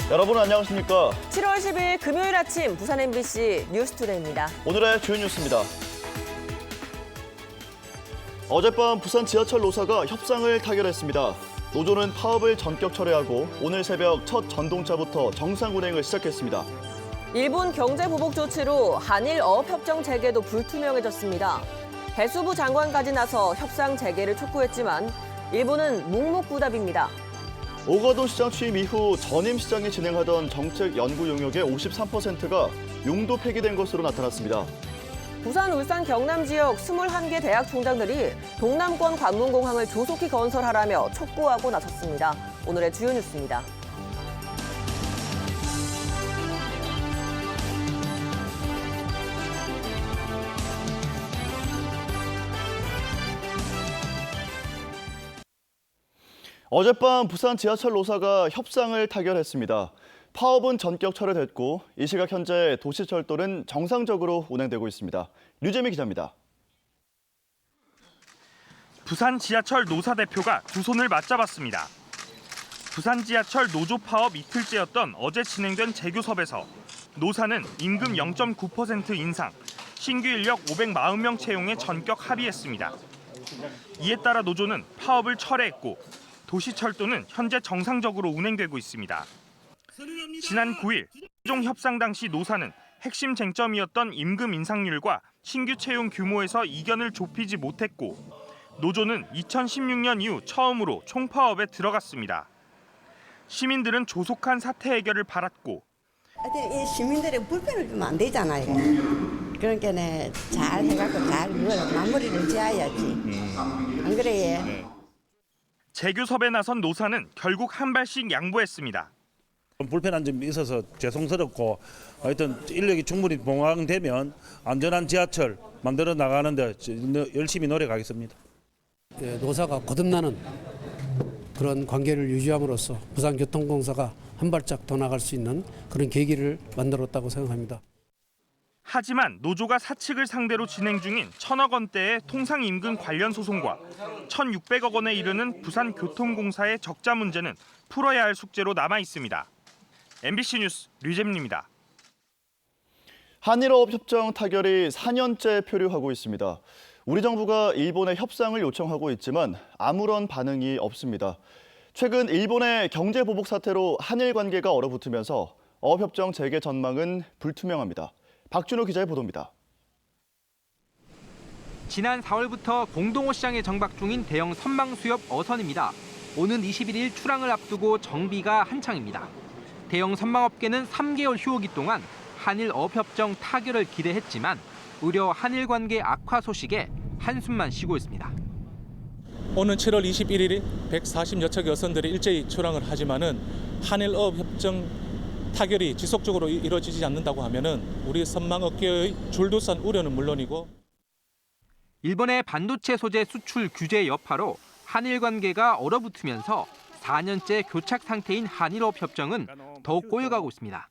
여러분 안녕하십니까? 7월 10일 금요일 아침 부산 MBC 뉴스투데이입니다. 오늘의 주요 뉴스입니다. 어젯밤 부산 지하철 노사가 협상을 타결했습니다. 노조는 파업을 전격 철회하고 오늘 새벽 첫 전동차부터 정상 운행을 시작했습니다. 일본 경제 보복 조치로 한일 어업협정 재개도 불투명해졌습니다. 배수부 장관까지 나서 협상 재개를 촉구했지만 일본은 묵묵부답입니다. 오거돈 시장 취임 이후 전임 시장이 진행하던 정책 연구 용역의 53%가 용도 폐기된 것으로 나타났습니다. 부산, 울산, 경남 지역 21개 대학 총장들이 동남권 관문공항을 조속히 건설하라며 촉구하고 나섰습니다. 오늘의 주요 뉴스입니다. 어젯밤 부산 지하철 노사가 협상을 타결했습니다. 파업은 전격 철회됐고 이 시각 현재 도시철도는 정상적으로 운행되고 있습니다. 류재미 기자입니다. 부산 지하철 노사 대표가 두 손을 맞잡았습니다. 부산 지하철 노조 파업 이틀째였던 어제 진행된 재교섭에서 노사는 임금 0.9% 인상, 신규 인력 540명 채용에 전격 합의했습니다. 이에 따라 노조는 파업을 철회했고 도시철도는 현재 정상적으로 운행되고 있습니다. 지난 9일 최종 협상 당시 노사는 핵심 쟁점이었던 임금 인상률과 신규 채용 규모에서 이견을 좁히지 못했고 노조는 2016년 이후 처음으로 총파업에 들어갔습니다. 시민들은 조속한 사태 해결을 바랐고 이 시민들의 불편을 주면 안 되잖아요. 그러니까 잘 해갖고 잘 마무리를 지어야지. 안 그래? 재교섭에 나선 노사는 결국 한 발씩 양보했습니다. 불편한 점이 있어서 죄송스럽고 하여튼 인력이 충분히 봉황되면 안전한 지하철 만들어 나가는데 열심히 노력하겠습니다. 노사가 거듭나는 그런 관계를 유지함으로써 부산교통공사가 한 발짝 더 나갈 수 있는 그런 계기를 만들었다고 생각합니다. 하지만 노조가 사측을 상대로 진행 중인 1,000억 원대의 통상임금 관련 소송과 1,600억 원에 이르는 부산교통공사의 적자 문제는 풀어야 할 숙제로 남아 있습니다. MBC 뉴스 류재민입니다. 한일어업 협정 타결이 4년째 표류하고 있습니다. 우리 정부가 일본에 협상을 요청하고 있지만 아무런 반응이 없습니다. 최근 일본의 경제 보복 사태로 한일 관계가 얼어붙으면서 어업협정 재개 전망은 불투명합니다. 박준호 기자의 보도입니다. 지난 4월부터 공동호 시장에 정박 중인 대형 선망 수협 어선입니다. 오는 21일 출항을 앞두고 정비가 한창입니다. 대형 선망업계는 3개월 휴업기 동안 한일 어업협정 타결을 기대했지만 의료 한일 관계 악화 소식에 한숨만 쉬고 있습니다. 오는 7월 21일이 140여 척의 어선들이 일제히 출항을 하지만은 한일 어업협정 타결이 지속적으로 이루어지지 않는다고 하면은 우리 선망업계의 줄도선 우려는 물론이고 일본의 반도체 소재 수출 규제 여파로 한일 관계가 얼어붙으면서 4년째 교착 상태인 한일어업 협정은 더욱 꼬여가고 있습니다.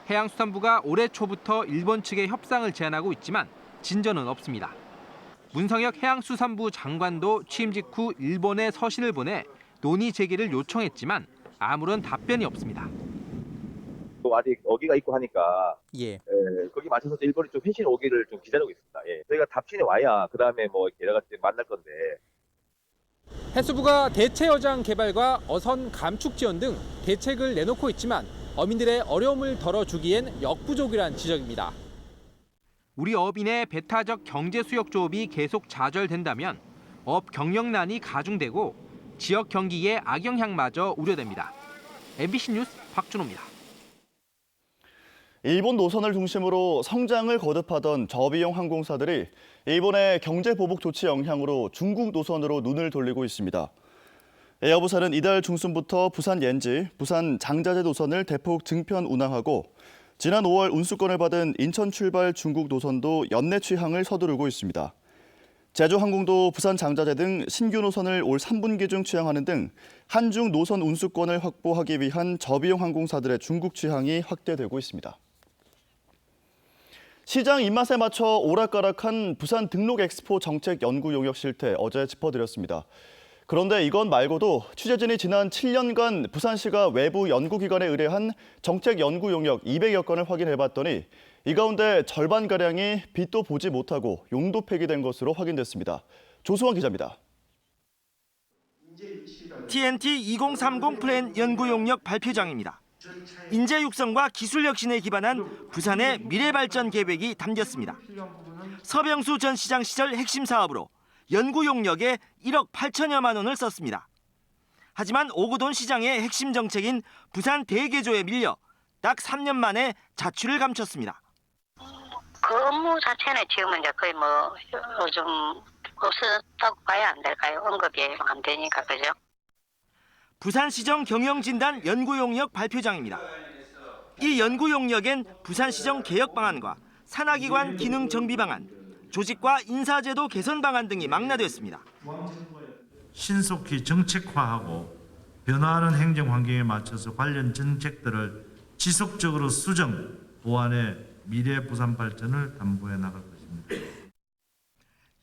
해양수산부가 올해 초부터 일본 측에 협상을 제안하고 있지만 진전은 없습니다. 문성혁 해양수산부 장관도 취임 직후 일본에 서신을 보내 논의 재개를 요청했지만 아무런 답변이 없습니다. 또 아직 어기가 있고 하니까 거기 맞춰서 일본이 좀 회신 오기를 좀 기다리고 있습니다. 저희가 답신이 와야 그다음에 뭐 여러 가지 만날 건데. 해수부가 대체 여장 개발과 어선 감축 지원 등 대책을 내놓고 있지만 어민들의 어려움을 덜어주기엔 역부족이란 지적입니다. 우리 어업인의 배타적 경제 수역 조업이 계속 좌절된다면 업 경영난이 가중되고 지역 경기에 악영향마저 우려됩니다. MBC 뉴스 박준호입니다. 일본 노선을 중심으로 성장을 거듭하던 저비용 항공사들이 일본의 경제 보복 조치 영향으로 중국 노선으로 눈을 돌리고 있습니다. 에어부산은 이달 중순부터 부산 옌지, 부산 장자재 노선을 대폭 증편 운항하고 지난 5월 운수권을 받은 인천 출발 중국 노선도 연내 취항을 서두르고 있습니다. 제주항공도 부산 장자재 등 신규 노선을 올 3분기 중 취항하는 등 한중 노선 운수권을 확보하기 위한 저비용 항공사들의 중국 취항이 확대되고 있습니다. 시장 입맛에 맞춰 오락가락한 부산 등록 엑스포 정책 연구 용역 실태 어제 짚어드렸습니다. 그런데 이건 말고도 취재진이 지난 7년간 부산시가 외부 연구기관에 의뢰한 정책 연구 용역 200여 건을 확인해봤더니 이 가운데 절반가량이 빛도 보지 못하고 용도 폐기된 것으로 확인됐습니다. 조수원 기자입니다. TNT 2030 플랜 연구 용역 발표장입니다. 인재 육성과 기술 혁신에 기반한 부산의 미래 발전 계획이 담겼습니다. 서병수 전 시장 시절 핵심 사업으로 연구 용역에 1억 8천여만 원을 썼습니다. 하지만 오구돈 시장의 핵심 정책인 부산 대개조에 밀려 딱 3년 만에 자취를 감췄습니다. 그 업무 자체는 지금은 이제 거의 뭐 요즘 없었다고 봐야 안 될까요? 언급이 안 되니까, 그죠? 부산시정 경영진단 연구용역 발표장입니다. 이 연구용역엔 부산시정 개혁 방안과 산하기관 기능 정비 방안, 조직과 인사제도 개선 방안 등이 망라됐습니다. 신속히 정책화하고 변화하는 행정 환경에 맞춰서 관련 정책들을 지속적으로 수정, 보완해 미래 부산 발전을 담보해 나갈 것입니다.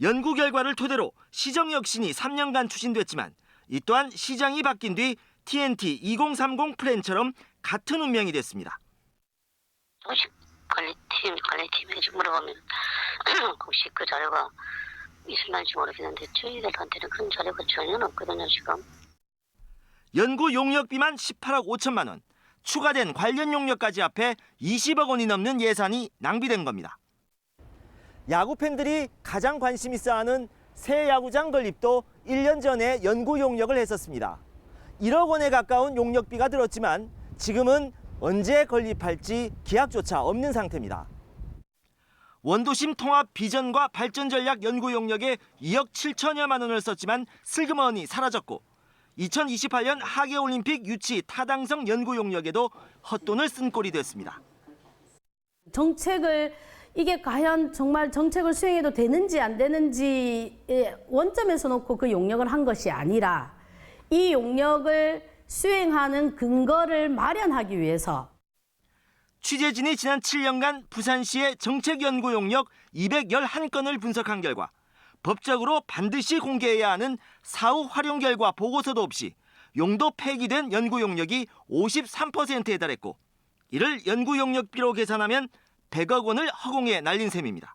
연구 결과를 토대로 시정 혁신이 3년간 추진됐지만 이 또한 시장이 바뀐 뒤 TNT 2030 플랜처럼 같은 운명이 됐습니다. 관리팀에 물어보면 혹시 그 자료가 있을지 모르겠는데 저희들한테는 그런 자료가 전혀 없거든요, 지금. 연구 용역비만 18억 5천만 원, 추가된 관련 용역까지 합해 20억 원이 넘는 예산이 낭비된 겁니다. 야구 팬들이 가장 관심 있어 하는 새 야구장 건립도 1년 전에 연구 용역을 했었습니다. 1억 원에 가까운 용역비가 들었지만 지금은 언제 건립할지 계약조차 없는 상태입니다. 원도심 통합 비전과 발전 전략 연구 용역에 2억 7천여만 원을 썼지만 슬그머니 사라졌고 2028년 하계올림픽 유치 타당성 연구 용역에도 헛돈을 쓴 꼴이 됐습니다. 정책을 이게 과연 정말 정책을 수행해도 되는지 안 되는지 원점에서 놓고 그 용역을 한 것이 아니라 이 용역을 수행하는 근거를 마련하기 위해서 취재진이 지난 7년간 부산시의 정책 연구 용역 211건을 분석한 결과 법적으로 반드시 공개해야 하는 사후 활용 결과 보고서도 없이 용도 폐기된 연구 용역이 53%에 달했고 이를 연구 용역비로 계산하면 100억 원을 허공에 날린 셈입니다.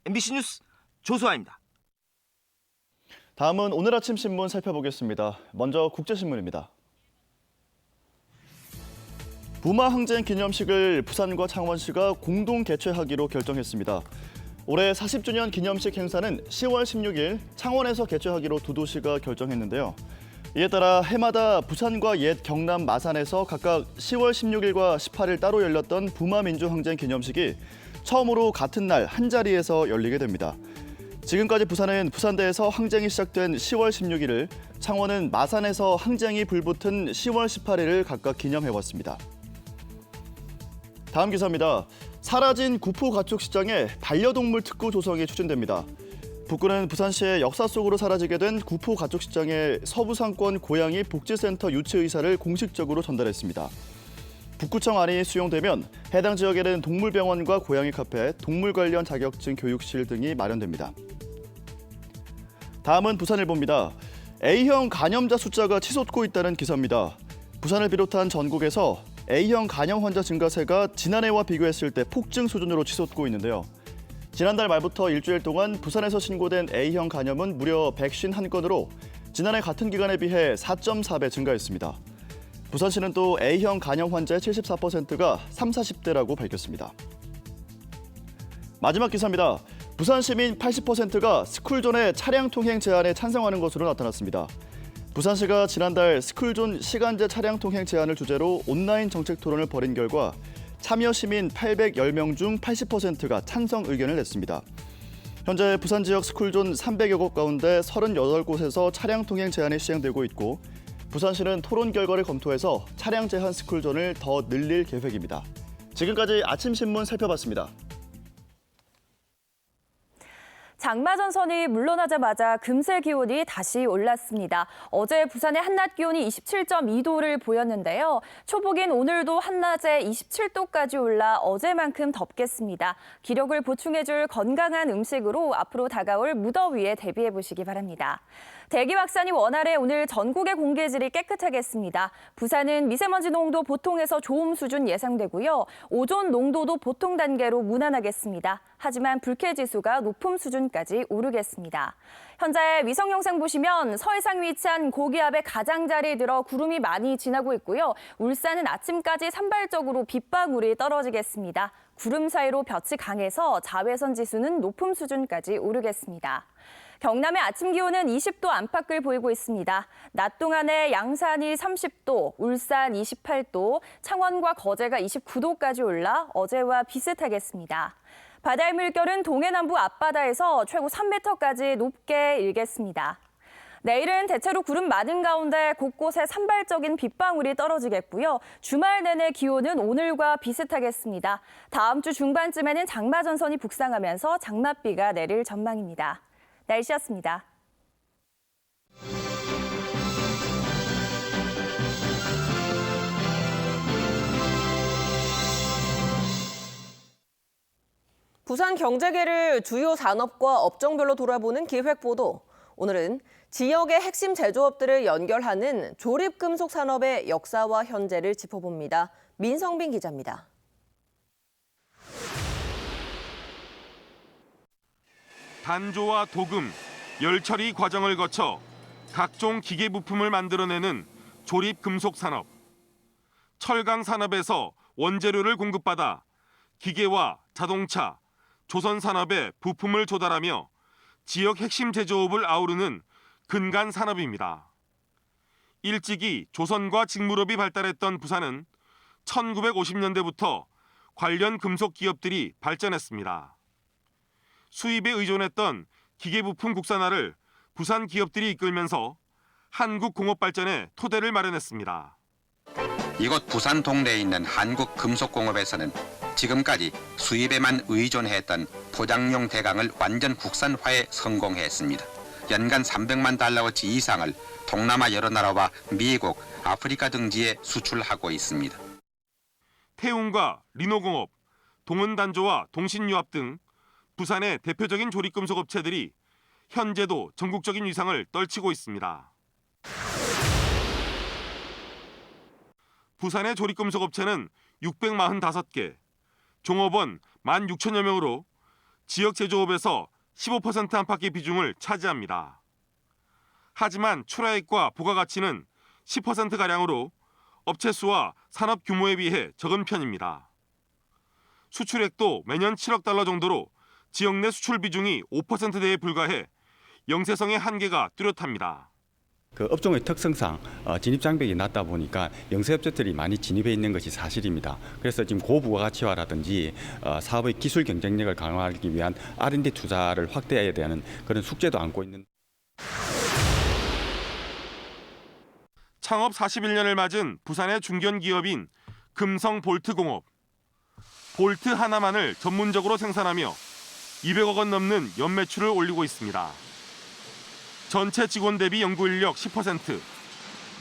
MBC 뉴스 조수아입니다. 다음은 오늘 아침 신문 살펴보겠습니다. 먼저 국제신문입니다. 부마 항쟁 기념식을 부산과 창원시가 공동 개최하기로 결정했습니다. 올해 40주년 기념식 행사는 10월 16일 창원에서 개최하기로 두 도시가 결정했는데요. 이에 따라 해마다 부산과 옛 경남 마산에서 각각 10월 16일과 18일 따로 열렸던 부마 민주항쟁 기념식이 처음으로 같은 날 한자리에서 열리게 됩니다. 지금까지 부산은 부산대에서 항쟁이 시작된 10월 16일을, 창원은 마산에서 항쟁이 불붙은 10월 18일을 각각 기념해왔습니다. 다음 기사입니다. 사라진 구포 가축시장에 반려동물 특구 조성이 추진됩니다. 북구는 부산시의 역사 속으로 사라지게 된 구포 가축시장에 서부상권 고양이 복지센터 유치 의사를 공식적으로 전달했습니다. 북구청 안이 수용되면 해당 지역에는 동물병원과 고양이 카페, 동물 관련 자격증 교육실 등이 마련됩니다. 다음은 부산일보입니다. A형 간염자 숫자가 치솟고 있다는 기사입니다. 부산을 비롯한 전국에서 A형 간염 환자 증가세가 지난해와 비교했을 때 폭증 수준으로 치솟고 있는데요. 지난달 말부터 일주일 동안 부산에서 신고된 A형 간염은 무려 151건으로 지난해 같은 기간에 비해 4.4배 증가했습니다. 부산시는 또 A형 간염 환자의 74%가 30, 40대라고 밝혔습니다. 마지막 기사입니다. 부산 시민 80%가 스쿨존의 차량 통행 제한에 찬성하는 것으로 나타났습니다. 부산시가 지난달 스쿨존 시간제 차량 통행 제한을 주제로 온라인 정책 토론을 벌인 결과 참여 시민 810명 중 80%가 찬성 의견을 냈습니다. 현재 부산 지역 스쿨존 300여 곳 가운데 38곳에서 차량 통행 제한이 시행되고 있고 부산시는 토론 결과를 검토해서 차량 제한 스쿨존을 더 늘릴 계획입니다. 지금까지 아침 신문 살펴봤습니다. 장마전선이 물러나자마자 금세 기온이 다시 올랐습니다. 어제 부산의 한낮 기온이 27.2도를 보였는데요. 초복인 오늘도 한낮에 27도까지 올라 어제만큼 덥겠습니다. 기력을 보충해줄 건강한 음식으로 앞으로 다가올 무더위에 대비해 보시기 바랍니다. 대기 확산이 원활해 오늘 전국의 공기질이 깨끗하겠습니다. 부산은 미세먼지 농도 보통에서 좋음 수준 예상되고요. 오존 농도도 보통 단계로 무난하겠습니다. 하지만 불쾌지수가 높음 수준까지 오르겠습니다. 현재 위성 영상 보시면 서해상 위치한 고기압의 가장자리에 들어 구름이 많이 지나고 있고요. 울산은 아침까지 산발적으로 빗방울이 떨어지겠습니다. 구름 사이로 볕이 강해서 자외선 지수는 높음 수준까지 오르겠습니다. 경남의 아침 기온은 20도 안팎을 보이고 있습니다. 낮 동안에 양산이 30도, 울산 28도, 창원과 거제가 29도까지 올라 어제와 비슷하겠습니다. 바다의 물결은 동해남부 앞바다에서 최고 3m까지 높게 일겠습니다. 내일은 대체로 구름 많은 가운데 곳곳에 산발적인 빗방울이 떨어지겠고요. 주말 내내 기온은 오늘과 비슷하겠습니다. 다음 주 중반쯤에는 장마전선이 북상하면서 장맛비가 내릴 전망입니다. 날씨였습니다. 부산 경제계를 주요 산업과 업종별로 돌아보는 기획보도. 오늘은 지역의 핵심 제조업들을 연결하는 조립금속 산업의 역사와 현재를 짚어봅니다. 민성빈 기자입니다. 단조와 도금, 열처리 과정을 거쳐 각종 기계 부품을 만들어내는 조립금속 산업. 철강 산업에서 원재료를 공급받아 기계와 자동차, 조선 산업에 부품을 조달하며 지역 핵심 제조업을 아우르는 근간 산업입니다. 일찍이 조선과 직물업이 발달했던 부산은 1950년대부터 관련 금속 기업들이 발전했습니다. 수입에 의존했던 기계부품 국산화를 부산 기업들이 이끌면서 한국 공업 발전의 토대를 마련했습니다. 이곳 부산 동네에 있는 한국금속공업에서는 지금까지 수입에만 의존했던 포장용 대강을 완전 국산화에 성공했습니다. 연간 300만 달러어치 이상을 동남아 여러 나라와 미국, 아프리카 등지에 수출하고 있습니다. 태웅과 리노공업, 동은단조와 동신유압 등 부산의 대표적인 조립금속 업체들이 현재도 전국적인 위상을 떨치고 있습니다. 부산의 조립금속 업체는 645개, 종업원 16,000여 명으로 지역 제조업에서 15% 안팎의 비중을 차지합니다. 하지만 출하액과 부가가치는 10%가량으로 업체 수와 산업 규모에 비해 적은 편입니다. 수출액도 매년 7억 달러 정도로 지역 내 수출 비중이 5%대에 불과해 영세성의 한계가 뚜렷합니다. 그 업종의 특성상 진입 장벽이 낮다 보니까 영세업체들이 많이 진입해 있는 것이 사실입니다. 그래서 지금 고부가가치화라든지 사업의 기술 경쟁력을 강화하기 위한 R&D 투자를 확대해야 되는 그런 숙제도 안고 있는. 창업 41년을 맞은 부산의 중견기업인 금성볼트공업. 볼트 하나만을 전문적으로 생산하며 200억 원 넘는 연매출을 올리고 있습니다. 전체 직원 대비 연구인력 10%,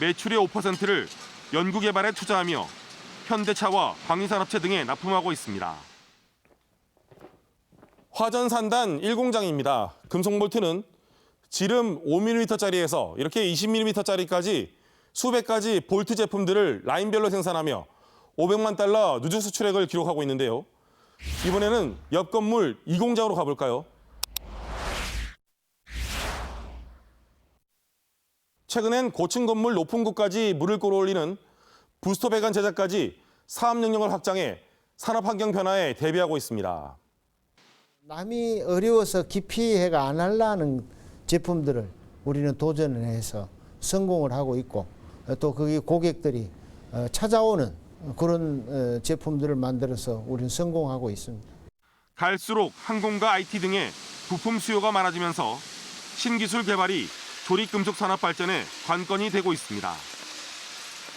매출의 5%를 연구개발에 투자하며 현대차와 광희산업체 등에 납품하고 있습니다. 화전산단 1공장입니다. 금속볼트는 지름 5mm짜리에서 이렇게 20mm짜리까지 수백 가지 볼트 제품들을 라인별로 생산하며 500만 달러 누적 수출액을 기록하고 있는데요. 이번에는 옆 건물 2공장으로 가볼까요? 최근엔 고층 건물 높은 곳까지 물을 끌어올리는 부스터 배관 제작까지 사업 영역을 확장해 산업 환경 변화에 대비하고 있습니다. 남이 어려워서 기피해가 안 하려는 제품들을 우리는 도전을 해서 성공을 하고 있고 또 거기 고객들이 찾아오는 그런 제품들을 만들어서 우리는 성공하고 있습니다. 갈수록 항공과 IT 등의 부품 수요가 많아지면서 신기술 개발이 조립금속 산업 발전에 관건이 되고 있습니다.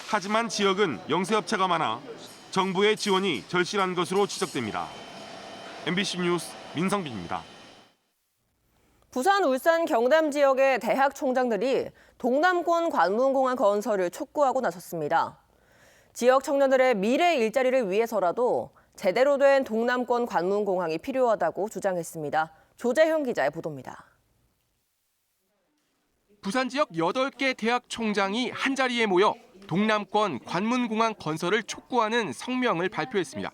하지만 지역은 영세업체가 많아 정부의 지원이 절실한 것으로 지적됩니다. MBC 뉴스 민성빈입니다. 부산, 울산, 경남 지역의 대학 총장들이 동남권 관문공항 건설을 촉구하고 나섰습니다. 지역 청년들의 미래 일자리를 위해서라도 제대로 된 동남권 관문공항이 필요하다고 주장했습니다. 조재형 기자의 보도입니다. 부산 지역 8개 대학 총장이 한자리에 모여 동남권 관문공항 건설을 촉구하는 성명을 발표했습니다.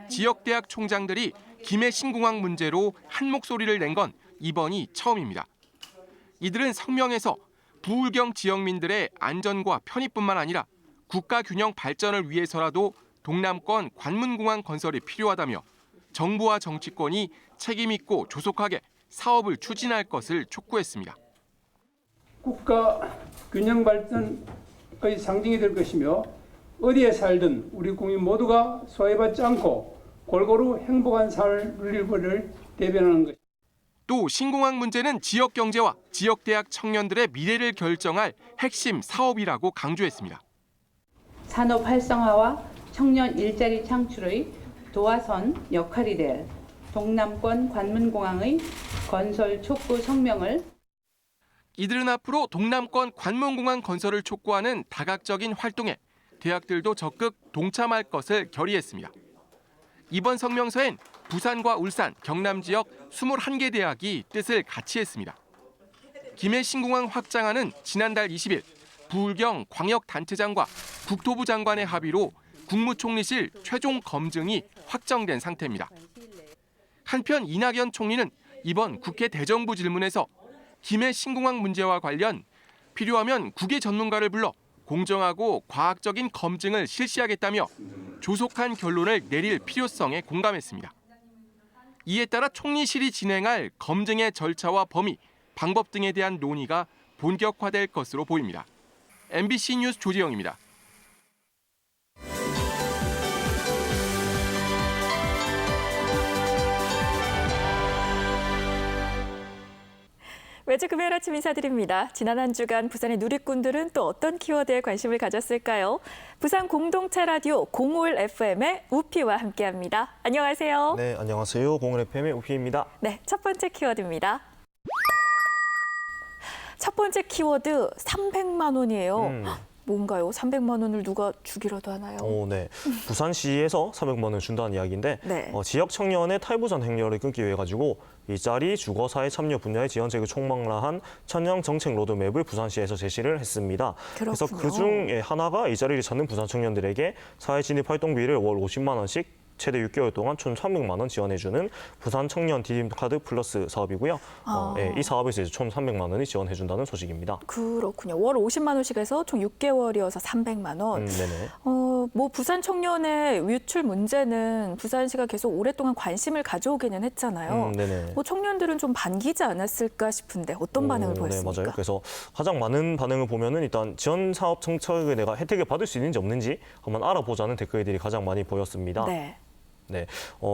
지역 대학 총장들이 김해 신공항 문제로 한 목소리를 낸 건 이번이 처음입니다. 이들은 성명에서 부울경 지역민들의 안전과 편의뿐만 아니라 국가 균형 발전을 위해서라도 동남권 관문공항 건설이 필요하다며 정부와 정치권이 책임 있고 조속하게 사업을 추진할 것을 촉구했습니다. 국가 균형 발전의 상징이 될 것이며 어디에 살든 우리 국민 모두가 소외받지 않고 골고루 행복한 삶을 누릴 것을 대변하는 것. 또 신공항 문제는 지역 경제와 지역 대학 청년들의 미래를 결정할 핵심 사업이라고 강조했습니다. 산업 활성화와 청년 일자리 창출의 도화선 역할이 될 동남권 관문공항의 건설 촉구 성명을 이들은 앞으로 동남권 관문공항 건설을 촉구하는 다각적인 활동에 대학들도 적극 동참할 것을 결의했습니다. 이번 성명서엔 부산과 울산, 경남 지역 21개 대학이 뜻을 같이 했습니다. 김해 신공항 확장안은 지난달 20일 부울경 광역단체장과 국토부 장관의 합의로 국무총리실 최종 검증이 확정된 상태입니다. 한편 이낙연 총리는 이번 국회 대정부 질문에서 김해 신공항 문제와 관련 필요하면 국외 전문가를 불러 공정하고 과학적인 검증을 실시하겠다며 조속한 결론을 내릴 필요성에 공감했습니다. 이에 따라 총리실이 진행할 검증의 절차와 범위, 방법 등에 대한 논의가 본격화될 것으로 보입니다. MBC 뉴스 조지영입니다. 매주 금요일 아침 인사드립니다. 지난 한 주간 부산의 누리꾼들은 또 어떤 키워드에 관심을 가졌을까요? 부산 공동체 라디오 공올 FM의 우피와 함께합니다. 안녕하세요. 네, 안녕하세요. 공올 FM의 우피입니다. 네, 첫 번째 키워드입니다. 첫 번째 키워드 300만 원이에요. 뭔가요? 300만 원을 누가 주기라도 하나요? 네. 부산시에서 300만 원을 준다는 이야기인데 네. 지역 청년의 탈부산 행렬을 끊기 위해 가지고 일자리, 주거사회 참여 분야의 지원책을 총망라한 청년 정책 로드맵을 부산시에서 제시를 했습니다. 그래서 그중 하나가 일자리를 찾는 부산 청년들에게 사회 진입 활동비를 월 50만 원씩 최대 6개월 동안 총 300만 원 지원해주는 부산 청년 디딤카드 플러스 사업이고요. 이 사업에서 이제 총 300만 원이 지원해준다는 소식입니다. 그렇군요. 월 50만 원씩 해서 총 6개월이어서 300만 원. 네네. 뭐 부산 청년의 유출 문제는 부산시가 계속 오랫동안 관심을 가져오기는 했잖아요. 네네. 뭐 청년들은 좀 반기지 않았을까 싶은데 어떤 반응을 보였습니까? 네, 맞아요. 그래서 가장 많은 반응을 보면은 일단 지원 사업 정책을 내가 혜택을 받을 수 있는지 없는지 한번 알아보자는 댓글들이 가장 많이 보였습니다. 네. 네.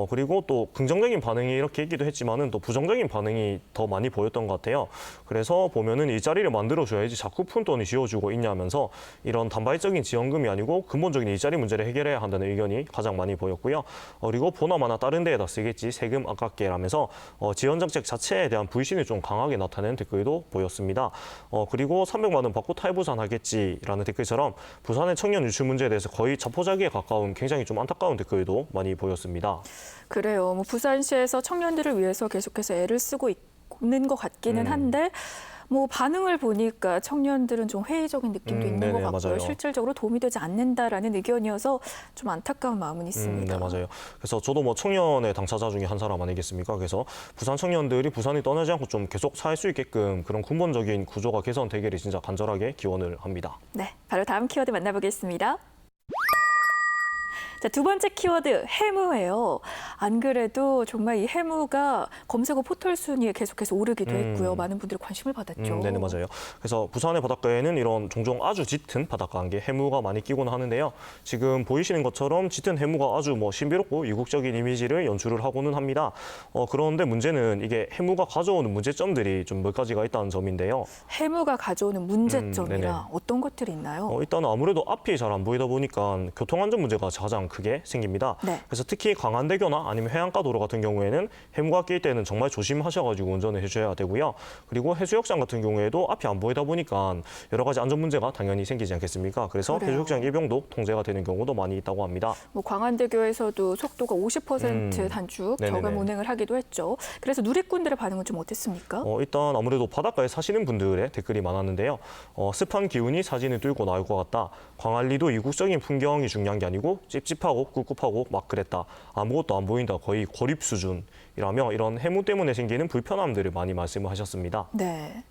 그리고 또 긍정적인 반응이 이렇게 있기도 했지만은 또 부정적인 반응이 더 많이 보였던 것 같아요. 그래서 보면은 일자리를 만들어줘야지 자꾸 푼돈이 쥐어주고 있냐면서 이런 단발적인 지원금이 아니고 근본적인 일자리 문제를 해결해야 한다는 의견이 가장 많이 보였고요. 그리고 보나마나 다른 데에다 쓰겠지 세금 아깝게라면서 지원 정책 자체에 대한 불신을 좀 강하게 나타내는 댓글도 보였습니다. 그리고 300만 원 받고 탈부산하겠지라는 댓글처럼 부산의 청년 유출 문제에 대해서 거의 자포자기에 가까운 굉장히 좀 안타까운 댓글도 많이 보였습니다. 그래요. 뭐 부산시에서 청년들을 위해서 계속해서 애를 쓰고 있는 것 같기는 한데 뭐 반응을 보니까 청년들은 좀 회의적인 느낌도 있는 것 같고요. 맞아요. 실질적으로 도움이 되지 않는다라는 의견이어서 좀 안타까운 마음은 있습니다. 네, 맞아요. 그래서 저도 뭐 청년의 당사자 중에 한 사람 아니겠습니까? 그래서 부산 청년들이 부산이 떠나지 않고 좀 계속 살 수 있게끔 그런 근본적인 구조가 개선되기를 진짜 간절하게 기원을 합니다. 네, 바로 다음 키워드 만나보겠습니다. 자, 두 번째 키워드 해무예요. 안 그래도 정말 이 해무가 검색어 포털 순위에 계속해서 오르기도 했고요. 많은 분들이 관심을 받았죠. 네, 맞아요. 그래서 부산의 바닷가에는 이런 종종 아주 짙은 바닷가 안개 해무가 많이 끼곤 하는데요. 지금 보이시는 것처럼 짙은 해무가 아주 뭐 신비롭고 이국적인 이미지를 연출을 하고는 합니다. 그런데 문제는 이게 해무가 가져오는 문제점들이 좀 몇 가지가 있다는 점인데요. 해무가 가져오는 문제점이라 어떤 것들이 있나요? 일단 아무래도 앞이 잘 안 보이다 보니까 교통안전 문제가 가장 크게 생깁니다. 네. 그래서 특히 광안대교나 아니면 해안가 도로 같은 경우에는 해무가 낄 때는 정말 조심하셔가지고 운전을 해줘야 되고요. 그리고 해수욕장 같은 경우에도 앞이 안 보이다 보니까 여러 가지 안전 문제가 당연히 생기지 않겠습니까? 그래서 그래요. 해수욕장 일병도 통제가 되는 경우도 많이 있다고 합니다. 뭐 광안대교에서도 속도가 50% 단축 네네네. 저감 운행을 하기도 했죠. 그래서 누리꾼들의 반응은 좀 어땠습니까? 일단 아무래도 바닷가에 사시는 분들의 댓글이 많았는데요. 습한 기운이 사진을 뚫고 나올 것 같다. 광안리도 이국적인 풍경이 중요한 게 아니고 찝찝하고 꿉꿉하고 막 그랬다. 아무것도 안 보인다. 거의 고립 수준이라며 이런 해무 때문에 생기는 불편함들을 많이 말씀을 하셨습니다. 네.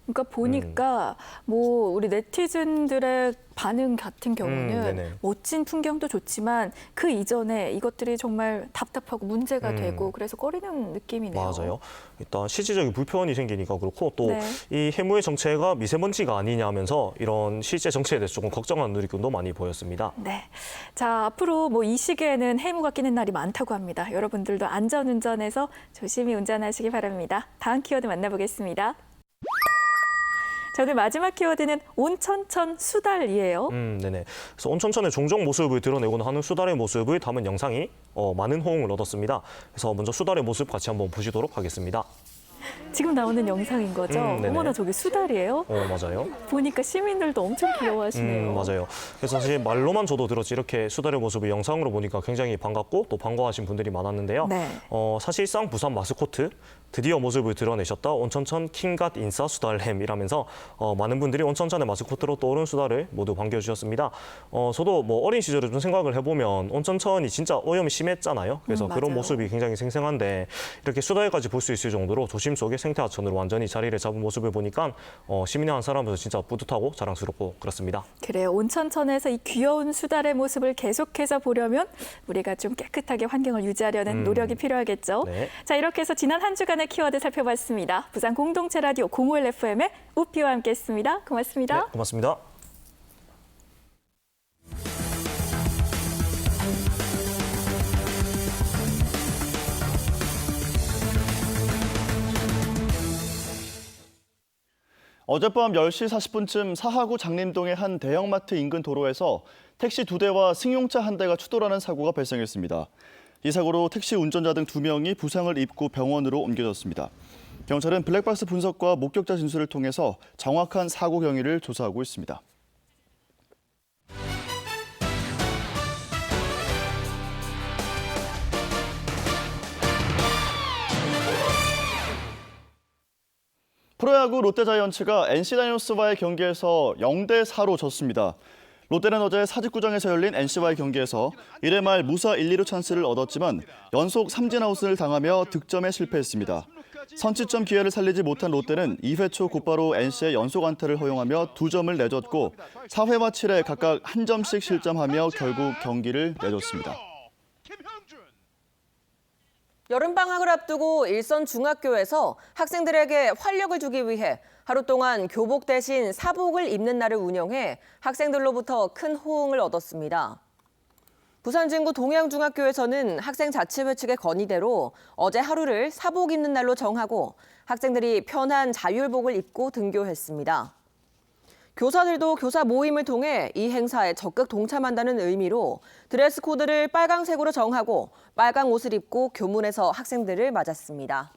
그러니까 보니까 뭐 우리 네티즌들의 반응 같은 경우는 네네. 멋진 풍경도 좋지만 그 이전에 이것들이 정말 답답하고 문제가 되고 그래서 꺼리는 느낌이네요. 맞아요. 일단 실질적인 불편이 생기니까 그렇고 또 네. 이 해무의 정체가 미세먼지가 아니냐면서 이런 실제 정체에 대해서 조금 걱정하는 누리꾼도 많이 보였습니다. 네. 자, 앞으로 뭐 이 시기에는 해무가 끼는 날이 많다고 합니다. 여러분들도 안전운전해서 조심히 운전하시기 바랍니다. 다음 키워드 만나보겠습니다. 자, 오늘 마지막 키워드는 온천천 수달이에요. 네네. 그래서 온천천의 종종 모습을 드러내고는 하는 수달의 모습을 담은 영상이 많은 호응을 얻었습니다. 그래서 먼저 수달의 모습 같이 한번 보시도록 하겠습니다. 지금 나오는 영상인 거죠? 네네. 어머나, 저기 수달이에요? 맞아요. 보니까 시민들도 엄청 귀여워하시네요. 맞아요. 그래서 사실 말로만 저도 들었지 이렇게 수달의 모습을 영상으로 보니까 굉장히 반갑고 또 반가워하신 분들이 많았는데요. 네. 사실상 부산 마스코트 드디어 모습을 드러내셨다. 온천천 킹갓 인싸 수달햄이라면서 많은 분들이 온천천의 마스코트로 떠오른 수달을 모두 반겨주셨습니다. 저도 뭐 어린 시절에 좀 생각을 해보면 온천천이 진짜 오염이 심했잖아요. 그래서 그런 맞아요. 모습이 굉장히 생생한데 이렇게 수달까지 볼 수 있을 정도로 도심 속의 생태하천으로 완전히 자리를 잡은 모습을 보니까 시민의 한 사람으로서 진짜 뿌듯하고 자랑스럽고 그렇습니다. 그래요. 온천천에서 이 귀여운 수달의 모습을 계속해서 보려면 우리가 좀 깨끗하게 환경을 유지하려는 노력이 필요하겠죠. 네. 자, 이렇게 해서 지난 한 주간의 키워드 살펴봤습니다. 부산 공동체 라디오 05일 FM의 우피와 함께했습니다. 고맙습니다. 네, 고맙습니다. 어젯밤 10시 40분쯤 사하구 장림동의 한 대형마트 인근 도로에서 택시 2대와 승용차 1대가 추돌하는 사고가 발생했습니다. 이 사고로 택시 운전자 등 2명이 부상을 입고 병원으로 옮겨졌습니다. 경찰은 블랙박스 분석과 목격자 진술을 통해서 정확한 사고 경위를 조사하고 있습니다. 프로야구 롯데자이언츠가 NC다이노스와의 경기에서 0대4로 졌습니다. 롯데는 어제 사직구장에서 열린 NC와의 경기에서 1회 말 무사 1, 2루 찬스를 얻었지만 연속 삼진아웃을 당하며 득점에 실패했습니다. 선취점 기회를 살리지 못한 롯데는 2회 초 곧바로 NC의 연속 안타를 허용하며 2점을 내줬고 4회와 7회 각각 1점씩 실점하며 결국 경기를 내줬습니다. 여름방학을 앞두고 일선 중학교에서 학생들에게 활력을 주기 위해 하루 동안 교복 대신 사복을 입는 날을 운영해 학생들로부터 큰 호응을 얻었습니다. 부산 진구 동양중학교에서는 학생자치회 측의 건의대로 어제 하루를 사복 입는 날로 정하고 학생들이 편한 자율복을 입고 등교했습니다. 교사들도 교사 모임을 통해 이 행사에 적극 동참한다는 의미로 드레스 코드를 빨강색으로 정하고 빨강 옷을 입고 교문에서 학생들을 맞았습니다.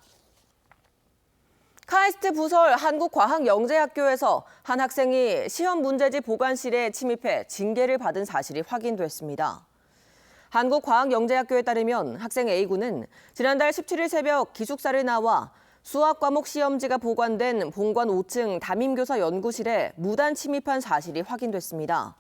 카이스트 부설 한국과학영재학교에서 한 학생이 시험 문제지 보관실에 침입해 징계를 받은 사실이 확인됐습니다. 한국과학영재학교에 따르면 학생 A군은 지난달 17일 새벽 기숙사를 나와 수학 과목 시험지가 보관된 본관 5층 담임교사 연구실에 무단 침입한 사실이 확인됐습니다.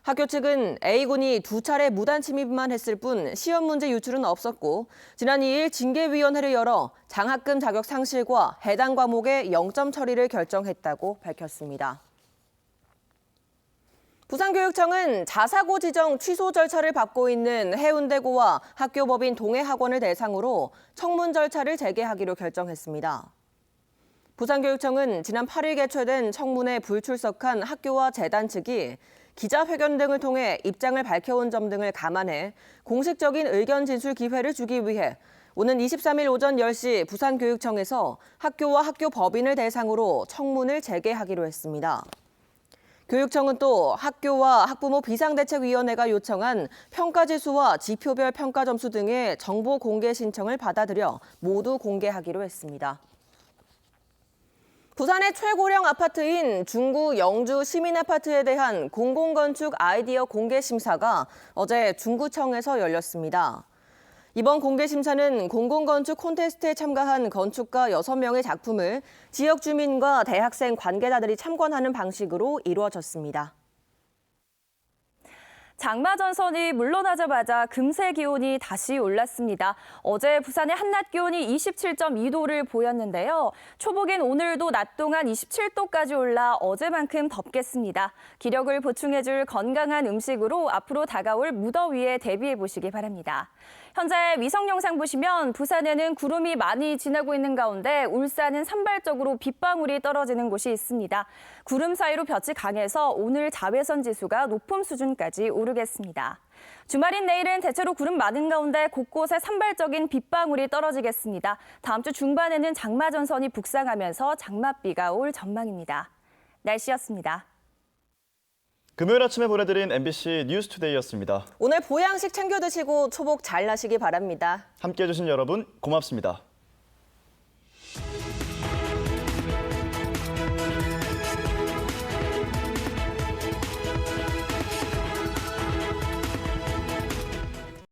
학교 측은 A군이 2차례 무단 침입만 했을 뿐 시험 문제 유출은 없었고 지난 2일 징계위원회를 열어 장학금 자격 상실과 해당 과목의 0점 처리를 결정했다고 밝혔습니다. 부산교육청은 자사고 지정 취소 절차를 밟고 있는 해운대고와 학교법인 동해학원을 대상으로 청문 절차를 재개하기로 결정했습니다. 부산교육청은 지난 8일 개최된 청문회 불출석한 학교와 재단 측이 기자회견 등을 통해 입장을 밝혀온 점 등을 감안해 공식적인 의견 진술 기회를 주기 위해 오는 23일 오전 10시 부산교육청에서 학교와 학교 법인을 대상으로 청문을 재개하기로 했습니다. 교육청은 또 학교와 학부모 비상대책위원회가 요청한 평가지수와 지표별 평가 점수 등의 정보 공개 신청을 받아들여 모두 공개하기로 했습니다. 부산의 최고령 아파트인 중구 영주 시민아파트에 대한 공공건축 아이디어 공개 심사가 어제 중구청에서 열렸습니다. 이번 공개 심사는 공공건축 콘테스트에 참가한 건축가 6명의 작품을 지역 주민과 대학생 관계자들이 참관하는 방식으로 이루어졌습니다. 장마 전선이 물러나자마자 금세 기온이 다시 올랐습니다. 어제 부산의 한낮 기온이 27.2도를 보였는데요. 초복인 오늘도 낮 동안 27도까지 올라 어제만큼 덥겠습니다. 기력을 보충해줄 건강한 음식으로 앞으로 다가올 무더위에 대비해 보시기 바랍니다. 현재 위성 영상 보시면 부산에는 구름이 많이 지나고 있는 가운데 울산은 산발적으로 빗방울이 떨어지는 곳이 있습니다. 구름 사이로 볕이 강해서 오늘 자외선 지수가 높음 수준까지 오르겠습니다. 주말인 내일은 대체로 구름 많은 가운데 곳곳에 산발적인 빗방울이 떨어지겠습니다. 다음 주 중반에는 장마 전선이 북상하면서 장맛비가 올 전망입니다. 날씨였습니다. 금요일 아침에 보내드린 MBC 뉴스투데이였습니다. 오늘 보양식 챙겨 드시고 초복 잘 나시기 바랍니다. 함께해 주신 여러분 고맙습니다.